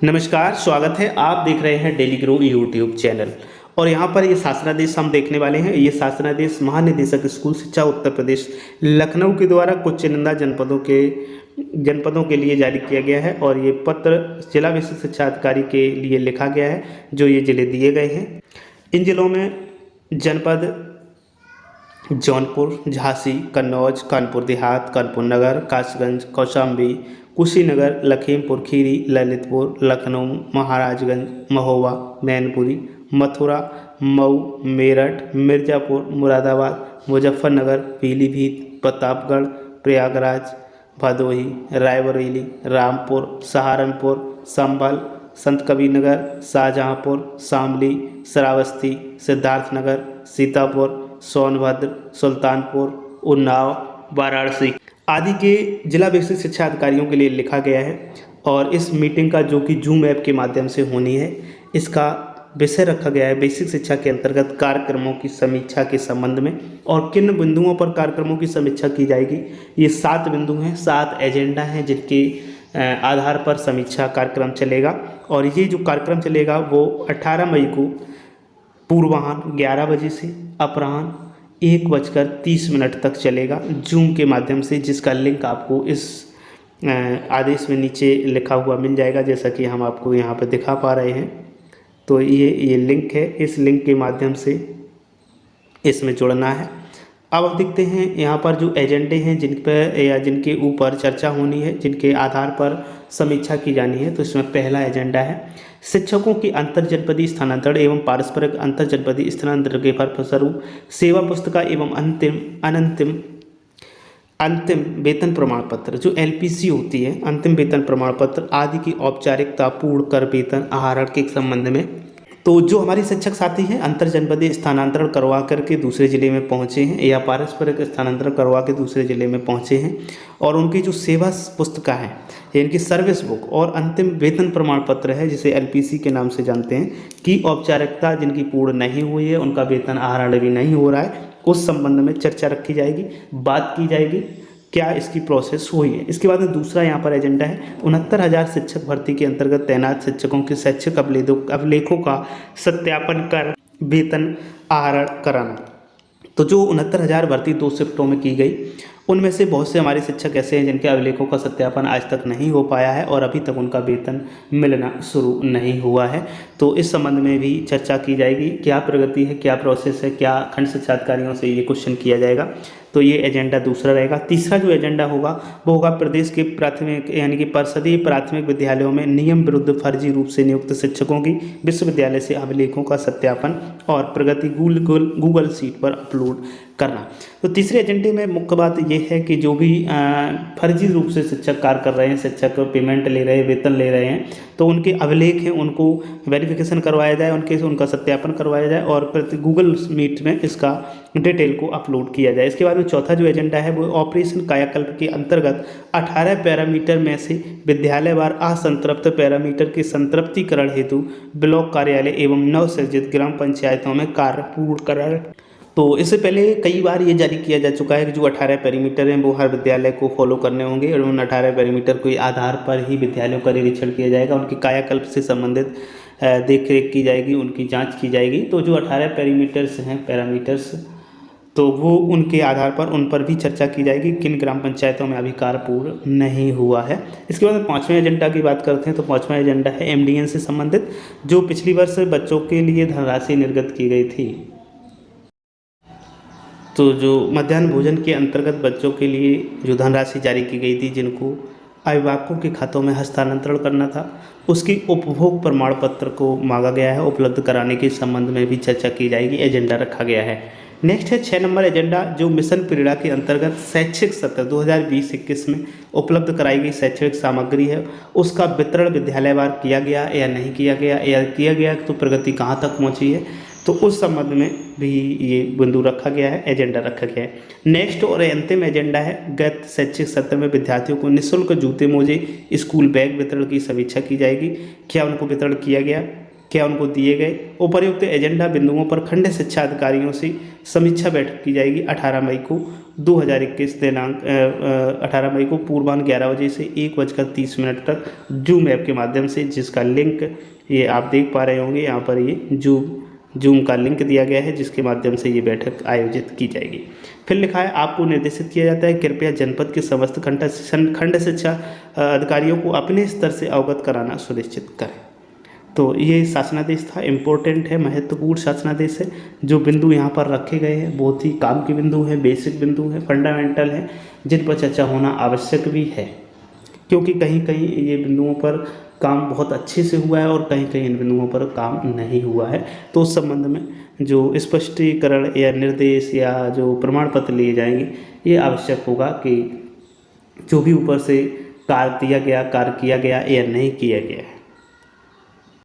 नमस्कार, स्वागत है। आप देख रहे हैं डेली ग्रो यूट्यूब चैनल और यहाँ पर ये शासनादेश हम देखने वाले हैं। ये शासनादेश महानिदेशक स्कूल शिक्षा उत्तर प्रदेश लखनऊ के द्वारा कुछ चुनिंदा जनपदों के लिए जारी किया गया है और ये पत्र जिला विशिष्ट शिक्षा अधिकारी के लिए लिखा गया है, जो ये जिले दिए गए हैं। इन जिलों में जनपद जौनपुर, झांसी, कन्नौज, कानपुर देहात, कानपुर नगर, कासगंज, कौशाम्बी, कुशीनगर, लखीमपुर खीरी, ललितपुर, लखनऊ, महाराजगंज, महोबा, मैनपुरी, मथुरा, मऊ, मेरठ, मिर्ज़ापुर, मुरादाबाद, मुजफ्फरनगर, पीलीभीत, प्रतापगढ़, प्रयागराज, भदोही, रायबरेली, रामपुर, सहारनपुर, संभल, संत कबीरनगर, शाहजहाँपुर, शामली, श्रावस्ती, सिद्धार्थनगर, सीतापुर, सोनभद्र, सुल्तानपुर, उन्नाव, वाराणसी आदि के जिला विशिष्ट शिक्षा अधिकारियों के लिए लिखा गया है। और इस मीटिंग का जो कि जूम ऐप के माध्यम से होनी है, इसका विषय रखा गया है बेसिक शिक्षा के अंतर्गत कार्यक्रमों की समीक्षा के संबंध में। और किन बिंदुओं पर कार्यक्रमों की समीक्षा की जाएगी, ये 7 बिंदु हैं, 7 एजेंडा हैं जिनके आधार पर समीक्षा कार्यक्रम चलेगा। और ये जो कार्यक्रम चलेगा वो 18 मई को पूर्वाह्न 11 बजे से अपराह्न 1:30 तक चलेगा जूम के माध्यम से, जिसका लिंक आपको इस आदेश में नीचे लिखा हुआ मिल जाएगा, जैसा कि हम आपको यहाँ पर दिखा पा रहे हैं। तो ये लिंक है, इस लिंक के माध्यम से इसमें जुड़ना है। अब हम देखते हैं यहाँ पर जो एजेंडे हैं जिन पर या जिनके ऊपर चर्चा होनी है, जिनके आधार पर समीक्षा की जानी है। तो इसमें पहला एजेंडा है शिक्षकों की अंतरजनपदीय स्थानांतरण एवं पारस्परिक अंतरजनपदीय स्थानांतरण के फलस्वरूप सेवा पुस्तिका एवं अंतिम वेतन प्रमाण पत्र, जो एलपीसी होती है, अंतिम वेतन प्रमाण पत्र आदि की औपचारिकता पूर्ण कर वेतन आहरण के संबंध में। तो जो हमारे शिक्षक साथी हैं अंतरजनपदीय स्थानांतरण करवा करके दूसरे ज़िले में पहुँचे हैं या पारस्परिक स्थानांतरण करवा के दूसरे ज़िले में पहुँचे हैं और उनकी जो सेवा पुस्तिका है, इनकी सर्विस बुक और अंतिम वेतन प्रमाण पत्र है, जिसे एलपीसी के नाम से जानते हैं, की औपचारिकता जिनकी पूर्ण नहीं हुई है, उनका वेतन आहरण भी नहीं हो रहा है, उस संबंध में चर्चा रखी जाएगी, बात की जाएगी क्या इसकी प्रोसेस हुई है। इसके बाद में दूसरा यहाँ पर एजेंडा है 69,000 शिक्षक भर्ती के अंतर्गत तैनात शिक्षकों के शैक्षिक अभिलेखों का सत्यापन कर वेतन आहरण कराना। तो जो 69,000 भर्ती 2 शिफ्टों में की गई, उनमें से बहुत से हमारे शिक्षक ऐसे हैं जिनके अभिलेखों का सत्यापन आज तक नहीं हो पाया है और अभी तक उनका वेतन मिलना शुरू नहीं हुआ है। तो इस संबंध में भी चर्चा की जाएगी, क्या प्रगति है, क्या प्रोसेस है, क्या खंड शिक्षा अधिकारियों से ये क्वेश्चन किया जाएगा। तो ये एजेंडा दूसरा रहेगा। तीसरा जो एजेंडा होगा वो होगा प्रदेश के प्राथमिक यानी कि परिषदीय प्राथमिक विद्यालयों में नियम विरुद्ध फर्जी रूप से नियुक्त शिक्षकों की विश्वविद्यालय से अभिलेखों का सत्यापन और प्रगति गूगल शीट पर अपलोड करना। तो तीसरे एजेंडे में मुख्य बात यह है कि जो भी फर्जी रूप से शिक्षक कार्य कर रहे हैं, शिक्षक पेमेंट ले रहे हैं, वेतन ले रहे हैं, तो उनके अभिलेख हैं उनको वेरिफिकेशन करवाया जाए, उनका सत्यापन करवाया जाए और प्रति गूगल मीट में इसका डिटेल को अपलोड किया जाए। इसके बाद में चौथा जो एजेंडा है वो ऑपरेशन कायाकल्प के अंतर्गत 18 पैरामीटर में से विद्यालयवार असंतृप्त पैरामीटर के संतृप्तिकरण हेतु ब्लॉक कार्यालय एवं नवसृजित ग्राम पंचायतों में कार्य पूर्ण कराए। तो इससे पहले कई बार ये जारी किया जा चुका है कि जो 18 पैरामीटर हैं वो हर विद्यालय को फॉलो करने होंगे और उन 18 पैरामीटर के आधार पर ही विद्यालयों का निरीक्षण किया जाएगा, उनकी कायाकल्प से संबंधित देख रेख की जाएगी, उनकी जांच की जाएगी। तो जो 18 पैरामीटर्स तो वो उनके आधार पर उन पर भी चर्चा की जाएगी, किन ग्राम पंचायतों में अभी कार्य पूर्ण नहीं हुआ है। इसके बाद 5वें एजेंडा की बात करते हैं। तो 5वां एजेंडा है एमडीएन से संबंधित, जो पिछली वर्ष बच्चों के लिए धनराशि निर्गत की गई थी। तो जो मध्याह्न भोजन के अंतर्गत बच्चों के लिए जो धनराशि जारी की गई थी, जिनको अभिभावकों के खातों में हस्तांतरण करना था, उसकी उपभोग प्रमाण पत्र को मांगा गया है, उपलब्ध कराने के संबंध में भी चर्चा की जाएगी, एजेंडा रखा गया है। नेक्स्ट है 6 नंबर एजेंडा, जो मिशन प्रेरणा के अंतर्गत शैक्षिक सत्र 2020-21 में उपलब्ध कराई गई शैक्षणिक सामग्री है, उसका वितरण विद्यालयवार किया गया या नहीं किया गया, या किया गया तो प्रगति कहाँ तक पहुँची है, तो उस संबंध में भी ये बिंदु रखा गया है, एजेंडा रखा गया है। नेक्स्ट और अंतिम एजेंडा है गत शैक्षिक सत्र में विद्यार्थियों को निःशुल्क जूते मोजे स्कूल बैग वितरण की समीक्षा की जाएगी, क्या उनको वितरण किया गया, क्या उनको दिए गए। उपर्युक्त एजेंडा बिंदुओं पर खंड शिक्षा अधिकारियों से समीक्षा बैठक की जाएगी 18 मई को 2021 दिनांक 18 मई को पूर्वाह्न 11 बजे से 1:30 तक जूम ऐप के माध्यम से, जिसका लिंक ये आप देख पा रहे होंगे यहाँ पर, ये जूम का लिंक दिया गया है जिसके माध्यम से ये बैठक आयोजित की जाएगी। फिर लिखा है आपको निर्देशित किया जाता है कृपया जनपद के समस्त खंड शिक्षा अधिकारियों को अपने स्तर से अवगत कराना सुनिश्चित करें। तो ये शासनादेश था, इम्पोर्टेंट है, महत्वपूर्ण शासनादेश है। जो बिंदु यहाँ पर रखे गए हैं बहुत ही काम के बिंदु हैं, बेसिक बिंदु हैं, फंडामेंटल हैं, जिन पर चर्चा होना आवश्यक भी है, क्योंकि कहीं कहीं ये बिंदुओं पर काम बहुत अच्छे से हुआ है और कहीं कहीं इन बिंदुओं पर काम नहीं हुआ है। तो उस संबंध में जो स्पष्टीकरण या निर्देश या जो प्रमाण पत्र लिए जाएंगे, ये आवश्यक होगा कि जो भी ऊपर से कार्य किया गया या नहीं किया गया है